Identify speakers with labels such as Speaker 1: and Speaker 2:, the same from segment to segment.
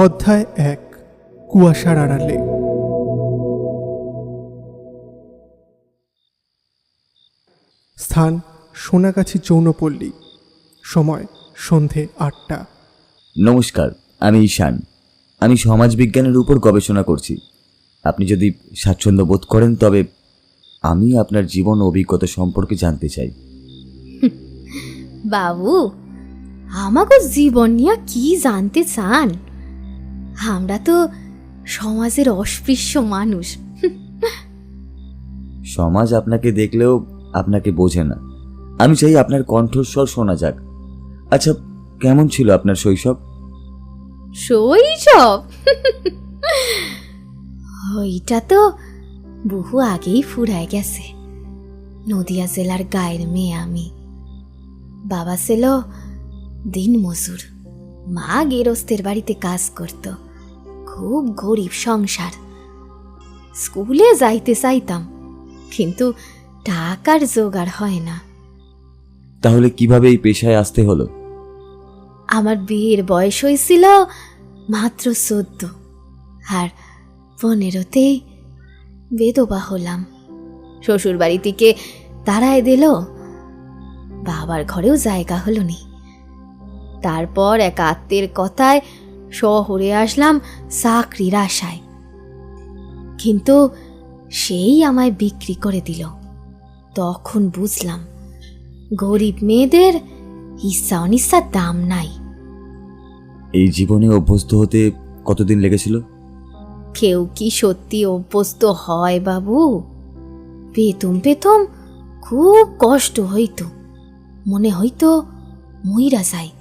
Speaker 1: অধ্যায় ১ কুয়াশার আড়ালে। স্থান সোনাগাছি যৌনপল্লী। সময় সন্ধে ৮টা।
Speaker 2: নমস্কার, আমি ঈশান। আমি সমাজবিজ্ঞানের উপর গবেষণা করছি। আপনি যদি স্বাচ্ছন্দ্য বোধ করেন তবে আমি আপনার জীবন ও অভিজ্ঞতা সম্পর্কে জানতে চাই।
Speaker 3: বাবু, আমাকে জীবন নিয়ে কি জানতে চান? আমরা তো সমাজের অস্পৃশ্য মানুষ।
Speaker 2: সমাজ আপনাকে দেখলেও আপনাকে বোঝে না। আমি চাই আপনার কণ্ঠস্বর শোনা যাক। আচ্ছা, কেমন ছিল আপনার শৈশব?
Speaker 3: শৈশব? ওইটা তো বহু আগেই ফুরায় গেছে। নদিয়া জেলার গায়ের মেয়ে আমি। বাবা ছিল দিন মজুর, মা গেরস্তের বাড়িতে কাজ করত। খুব গরিব সংসার। স্কুলে যাইতে চাইতাম, কিন্তু টাকার জোগাড় হয় না।
Speaker 2: তাহলে কিভাবে এই পেশায় আসতে হলো?
Speaker 3: আমার বিয়ের বয়স হয়েছিল মাত্র 14, আর 15তেই বেদবা হলাম। শ্বশুর বাড়ি থেকে তাড়ায় দিল, বাবার ঘরেও জায়গা হলো নি। তারপর এক আত্মীয়ের কথায় শহরে আসলাম চাকরির আশায়, কিন্তু সেই আমায় বিক্রি করে দিল। তখন বুঝলাম গরিব মেয়েদের ইচ্ছা অনিচ্ছার দাম নাই।
Speaker 2: এই জীবনে অভ্যস্ত হতে কতদিন লেগেছিল?
Speaker 3: কেউ কি সত্যি অভ্যস্ত হয় বাবু? পেতম খুব কষ্ট হইতো, মনে হইতো মইরা যায়,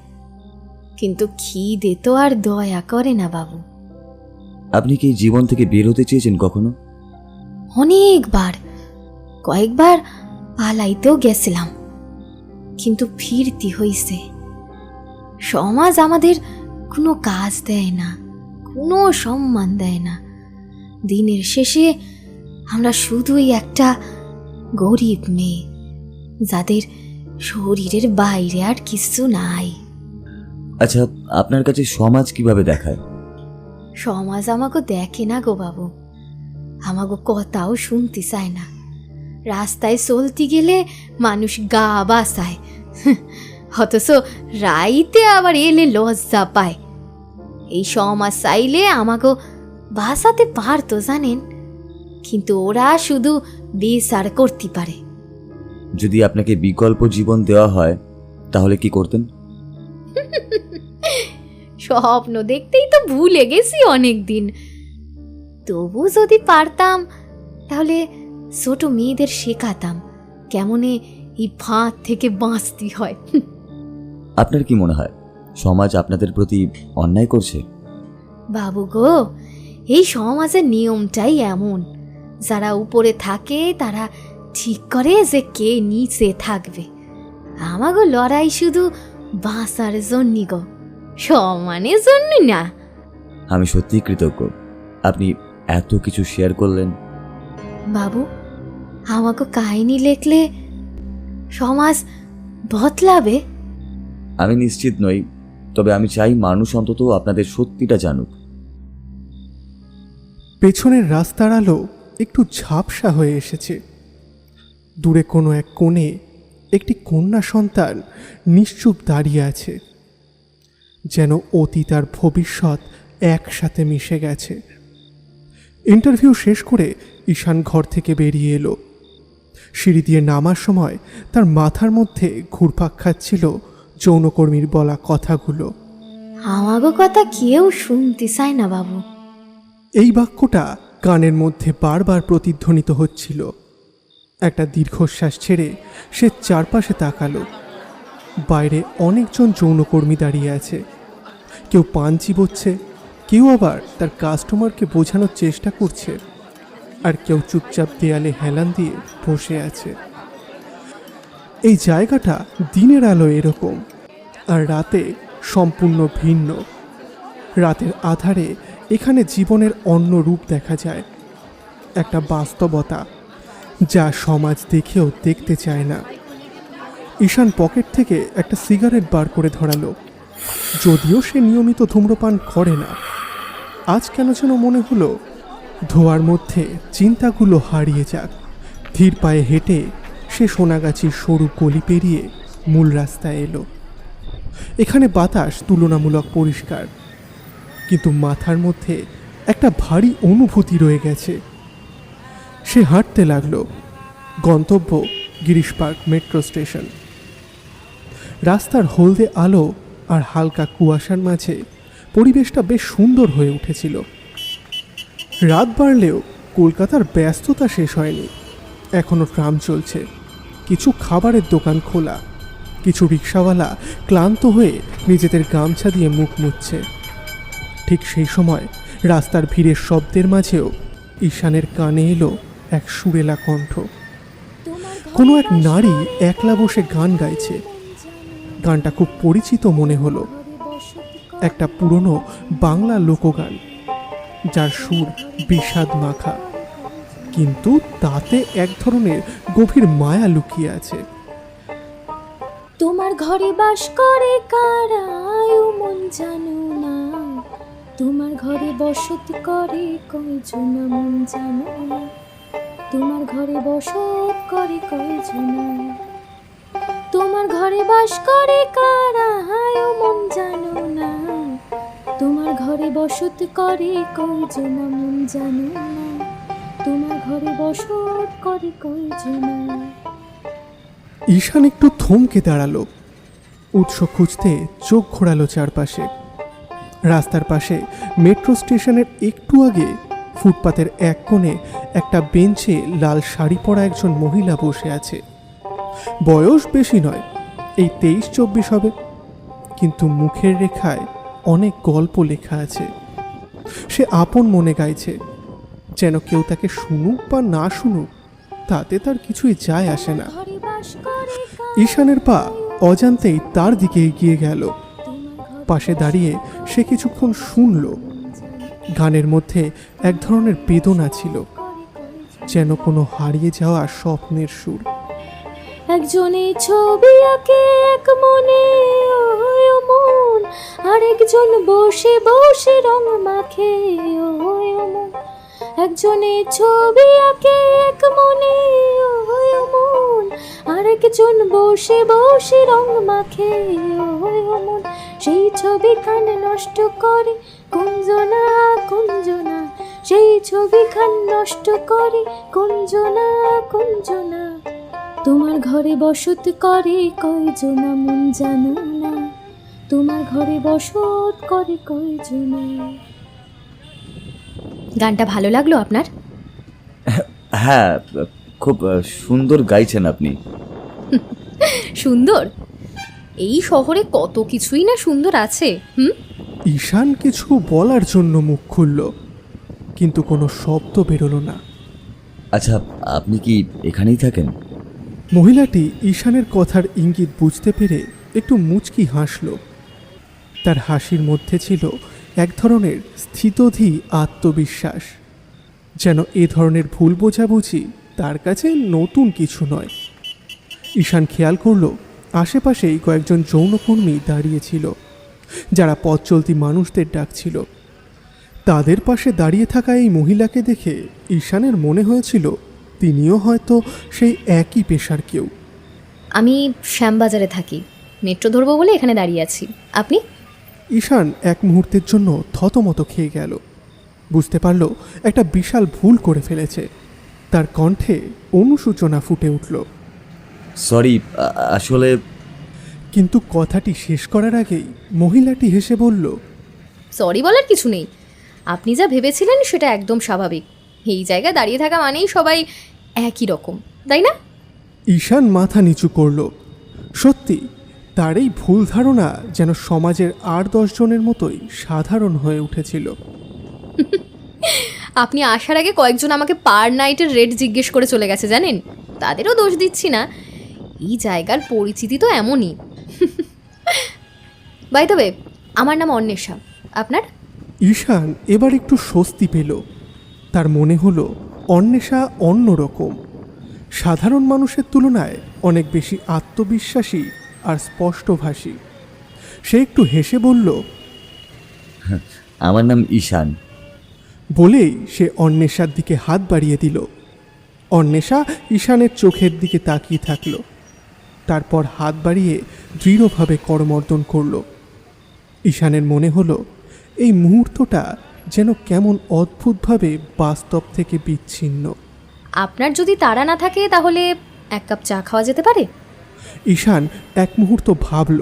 Speaker 3: কিন্তু খিদে তো আর দয়া করে না বাবু।
Speaker 2: আপনি কি এই জীবন থেকে বের হতে চেয়েছেন কখনো?
Speaker 3: অনেকবার, কয়েকবার পালাইতেও গেছিলাম, কিন্তু ফিরতি হইছে। সমাজ আমাদের কোনো কাজ দেয় না, কোনো সম্মান দেয় না। দিনের শেষে আমরা শুধুই একটা গরিব মেয়ে, যাদের শরীরের বাইরে আর কিছু নাই।
Speaker 2: আচ্ছা, আপনার কাছে সমাজ কিভাবে দেখায়?
Speaker 3: সমাজ আমাকে দেখে না গো বাবু, আমাকে কথাও শুনতে চায় না। রাস্তায় চলতে গেলে মানুষ গা বাসায়, অথচ রাইতে আবার এলে লজ্জা পায়। এই সমাজ চাইলে আমাকে বাঁচাতে পারতো জানেন, কিন্তু ওরা শুধু বিচার করতে পারে।
Speaker 2: যদি আপনাকে বিকল্প জীবন দেওয়া হয় তাহলে কি করতেন?
Speaker 3: স্বপ্ন দেখতেই তো ভুলে গেছি অনেক দিন। তবু যদি পারতাম তাহলে ছোট মেয়েদের শেখাতাম কেমনে এই ফাঁদ থেকে বাঁচতে হয়।
Speaker 2: আপনার কি মনে হয় সমাজ আপনাদের প্রতি অন্যায় করছে?
Speaker 3: বাবু গো, এই সমাজের নিয়মটাই এমন। যারা উপরে থাকে তারা ঠিক করে যে কে নিচে থাকবে। আমাগো লড়াই শুধু বাঁচার জন্য গো, সম্মানের জন্য না।
Speaker 2: আমি সত্যিই কৃতজ্ঞ আপনি এত কিছু শেয়ার করলেন।
Speaker 3: বাবু, আমাকে কাহিনী লেখলে সমাজ বদলাবে?
Speaker 2: আমি নিশ্চিত নই, তবে আমি চাই মানুষ অন্তত আপনাদের সত্যিটা জানুক।
Speaker 1: পেছনের রাস্তার আলো একটু ঝাপসা হয়ে এসেছে। দূরে কোনো এক কোণে একটি কন্যা সন্তান নিশ্চুপ দাঁড়িয়ে আছে, যেন অতীত আর ভবিষ্যৎ একসাথে মিশে গেছে। ইন্টারভিউ শেষ করে ঈশান ঘর থেকে বেরিয়ে এলো। সিঁড়ি দিয়ে নামার সময় তার মাথার মধ্যে ঘুরপাক খাচ্ছিল যৌনকর্মীর বলা কথাগুলো।
Speaker 3: আমাগো কথা কেউ শুনতে চায় না বাবু।
Speaker 1: এই বাক্যটা কানের মধ্যে বারবার প্রতিধ্বনিত হচ্ছিল। একটা দীর্ঘশ্বাস ছেড়ে সে চারপাশে তাকালো। বাইরে অনেকজন যৌনকর্মী দাঁড়িয়ে আছে। কেউ পান চিবোচ্ছে, কেউ আবার তার কাস্টমারকে বোঝানোর চেষ্টা করছে, আর কেউ চুপচাপ দেয়ালে হেলান দিয়ে বসে আছে। এই জায়গাটা দিনের আলো এরকম, আর রাতে সম্পূর্ণ ভিন্ন। রাতের আধারে এখানে জীবনের অন্য রূপ দেখা যায়, একটা বাস্তবতা যা সমাজ দেখেও দেখতে চায় না। ঈশান পকেট থেকে একটা সিগারেট বার করে ধরালো। যদিও সে নিয়মিত ধূম্রপান করে না, আজ কেন যেন মনে হলো ধোয়ার মধ্যে চিন্তাগুলো হারিয়ে যাক। ধীর পায়ে হেঁটে সে সোনাগাছির সরু গলি পেরিয়ে মূল রাস্তায় এলো। এখানে বাতাস তুলনামূলক পরিষ্কার, কিন্তু মাথার মধ্যে একটা ভারী অনুভূতি রয়ে গেছে। সে হাঁটতে লাগলো। গন্তব্য গিরিশ পার্ক মেট্রো স্টেশন। রাস্তার হলদে আলো আর হালকা কুয়াশার মাঝে পরিবেশটা বেশ সুন্দর হয়ে উঠেছিল। রাত বাড়লেও কলকাতার ব্যস্ততা শেষ হয়নি। এখনও ট্রাম চলছে, কিছু খাবারের দোকান খোলা, কিছু রিক্সাওয়ালা ক্লান্ত হয়ে নিজেদের গামছা দিয়ে মুখ মুছছে। ঠিক সেই সময় রাস্তার ভিড়ের শব্দের মাঝেও ঈশানের কানে এলো এক সুরেলা কণ্ঠ। কোনো এক নারী একলা বসে গান গাইছে। গানটা খুব পরিচিত মনে হলো। একটা পুরনো বাংলা লোকগান, যার সুর বিষাদ মাখা, কিন্তু তাতে এক ধরনের গভীর মায়া লুকিয়ে আছে।
Speaker 3: তোমার ঘরে বাস করে কারা ও মন জানো না, তোমার ঘরে বসতি করে কয়জন মন জানো না, তোমার ঘরে বসত করে কয়জন, তোমার ঘরে বাস করে কারা ও মন জানো না, তোমার ঘরে বসত করে কয়জন মন জানো না, তোমার ঘরে বসত করে কয়জন।
Speaker 1: ঈশান একটু থমকে দাঁড়ালো। উৎস খুঁজতে চোখ ঘোরালো চারপাশে। রাস্তার পাশে মেট্রো স্টেশনের একটু আগে ফুটপাতের এক কোণে একটা বেঞ্চে লাল শাড়ি পরা একজন মহিলা বসে আছে। বয়স বেশি নয়, এই 23-24 হবে, কিন্তু মুখের রেখায় অনেক গল্প লেখা আছে। সে আপন মনে গাইছে, যেন কেউ তাকে শুনুক বা না শুনুক তাতে তার কিছুই যায় আসে না। ঈশানের পা অজান্তেই তার দিকে এগিয়ে গেল। পাশে দাঁড়িয়ে সে কিছুক্ষণ শুনল। গানের মধ্যে এক ধরনের বেদনা ছিল, যেন কোনো হারিয়ে যাওয়া স্বপ্নের সুর।
Speaker 3: একজনে ছবি আঁকে এক মনে ও মন, আরেকজন বসে বসে রং মাখে ও মন, একজনে ছবি আঁকে এক মনে ও মন, আরেকজন বসে বসে রং মাখে ও মন, সেই ছবি খান নষ্ট করে কুঞ্জনা কুঞ্জনা, সেই ছবি খান নষ্ট করে কুঞ্জনা কুঞ্জনা, তোমার ঘরে বসত করে কয়জনা মন জানো না, তোমার ঘরে বসত করে কয়জনা। গানটা ভালো লাগলো আপনার?
Speaker 2: হ্যাঁ, খুব সুন্দর গাইছেন আপনি।
Speaker 3: সুন্দর? এই শহরে কত কিছুই না সুন্দর আছে।
Speaker 1: ঈশান কিছু বলার জন্য মুখ খুলল, কিন্তু কোনো শব্দ বেরোলো না।
Speaker 2: আচ্ছা, আপনি কি এখানেই থাকেন?
Speaker 1: মহিলাটি ঈশানের কথার ইঙ্গিত বুঝতে পেরে একটু মুচকি হাসল। তার হাসির মধ্যে ছিল এক ধরনের স্থিতধী আত্মবিশ্বাস, যেন এ ধরনের ভুল বোঝাবুঝি তার কাছে নতুন কিছু নয়। ঈশান খেয়াল করল আশেপাশেই কয়েকজন যৌনকর্মী দাঁড়িয়েছিল, যারা পথ চলতি মানুষদের ডাকছিল। তাদের পাশে দাঁড়িয়ে থাকা এই মহিলাকে দেখে ঈশানের মনে হয়েছিল তিনিও হয়তো সেই একই পেশার কেউ।
Speaker 3: আমি শ্যামবাজারে থাকি, মেট্রো ধরবো বলে এখানে দাঁড়িয়ে আছি। আপনি?
Speaker 1: ঈশান এক মুহূর্তের জন্য থতমত খেয়ে গেল। বুঝতে পারল একটা বিশাল ভুল করে ফেলেছে। তার কণ্ঠে অনুশোচনা ফুটে উঠল।
Speaker 2: সরি, আসলে।
Speaker 1: কিন্তু কথাটি শেষ করার আগেই মহিলাটি হেসে বলল,
Speaker 3: সরি বলার কিছু নেই, আপনি যা ভেবেছিলেন সেটা একদম স্বাভাবিক। এই জায়গায় দাঁড়িয়ে থাকা মানেই সবাই একই রকম, তাই না?
Speaker 1: ঈশান মাথা নিচু করল। সত্যি তার এই ভুল ধারণা যেন সমাজের 8-10 জনের মতোই সাধারণ হয়ে উঠেছিল।
Speaker 3: আপনি আসার আগে কয়েকজন আমাকে পার নাইটের রেট জিজ্ঞেস করে চলে গেছে, জানেন? তাদেরও দোষ দিচ্ছি না, এই জায়গার পরিচিতি তো এমনই। বাই দ্য ওয়ে, আমার নাম অন্বেষা। আপনার?
Speaker 1: ঈশান এবার একটু স্বস্তি পেল। তার মনে হলো অন্বেষা অন্যরকম, সাধারণ মানুষের তুলনায় অনেক বেশি আত্মবিশ্বাসী আর স্পষ্টভাষী। সে একটু হেসে বলল,
Speaker 2: আমার নাম ঈশান।
Speaker 1: বলেই সে অন্বেষার দিকে হাত বাড়িয়ে দিল। অন্বেষা ঈশানের চোখের দিকে তাকিয়ে থাকল, তারপর হাত বাড়িয়ে দৃঢ়ভাবে করমর্দন করল। ঈশানের মনে হলো এই মুহূর্তটা যেন কেমন অদ্ভুতভাবে বাস্তব থেকে বিচ্ছিন্ন।
Speaker 3: আপনার যদি তাড়া না থাকে তাহলে এক কাপ চা খাওয়া যেতে পারে।
Speaker 1: ঈশান এক মুহূর্ত ভাবল,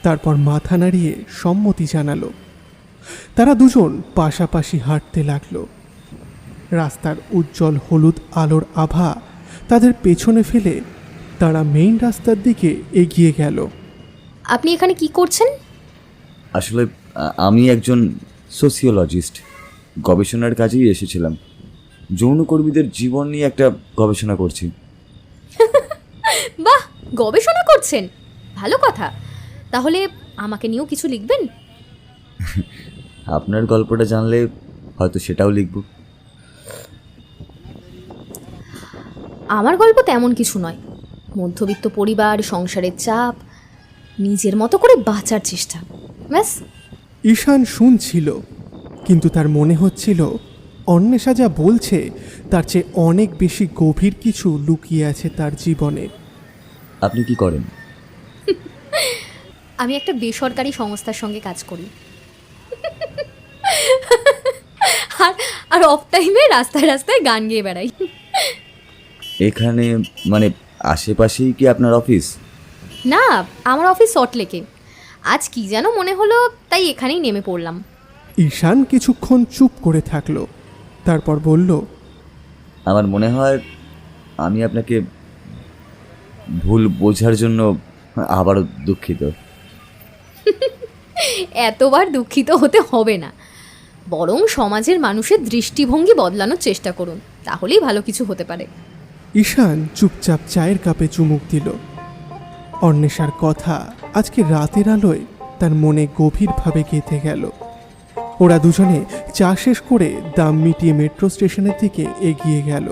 Speaker 1: তারপর মাথা নাড়িয়ে সম্মতি জানালো। তারা দুজন পাশাপাশি হাঁটতে লাগলো। রাস্তার উজ্জ্বল হলুদ আলোর আভা তাদের পেছনে ফেলে তারা মেইন রাস্তার দিকে এগিয়ে গেল।
Speaker 3: আপনি এখানে কি করছেন?
Speaker 2: আসলে আমি একজন সোসিওলজিস্ট, গবেষণার কাজেই এসেছিলাম। যৌনকর্মীদের জীবন নিয়ে একটা গবেষণা করছি।
Speaker 3: বাহ, গবেষণা করছেন, ভালো কথা। তাহলে আমাকে নিয়েও কিছু লিখবেন?
Speaker 2: আপনার গল্পটা জানলে হয়তো সেটাও লিখব।
Speaker 3: আমার গল্প তেমন কিছু নয়। মধ্যবিত্ত পরিবার, সংসারের চাপ, নিজের মতো করে বাঁচার চেষ্টা, ব্যাস।
Speaker 1: ঈশান শুনছিল, কিন্তু তার মনে হচ্ছিল অন্বেষা যা বলছে তার চেয়ে অনেক বেশি গভীর কিছু লুকিয়ে আছে তার জীবনে।
Speaker 2: আপনি কি করেন?
Speaker 3: আমি একটা বেসরকারি সংস্থার সঙ্গে কাজ করি, আর অফ টাইমে রাস্তায় রাস্তায় গান গেয়ে বেড়াই।
Speaker 2: এখানে মানে আশেপাশেই কি আপনার অফিস?
Speaker 3: না, আমার অফিস সল্টলেকে। আজ কি যেন মনে হলো, তাই এখানেই নেমে পড়লাম।
Speaker 1: ঈশান কিছুক্ষণ চুপ করে থাকলো, তারপর বলল,
Speaker 2: আমার মনে হয় আমি আপনাকে ভুল বোঝার জন্য আবারও দুঃখিত।
Speaker 3: এতবার দুঃখিত হতে হবে না, বরং সমাজের মানুষের দৃষ্টিভঙ্গি বদলানোর চেষ্টা করুন, তাহলেই ভালো কিছু হতে পারে।
Speaker 1: ঈশান চুপচাপ চায়ের কাপে চুমুক দিল। অন্বেষার কথা আজকে রাতের আলোয় তার মনে গভীরভাবে গেঁথে গেল। ওরা দুজনে চা শেষ করে দাম মিটিয়ে মেট্রো স্টেশনের দিকে এগিয়ে গেল।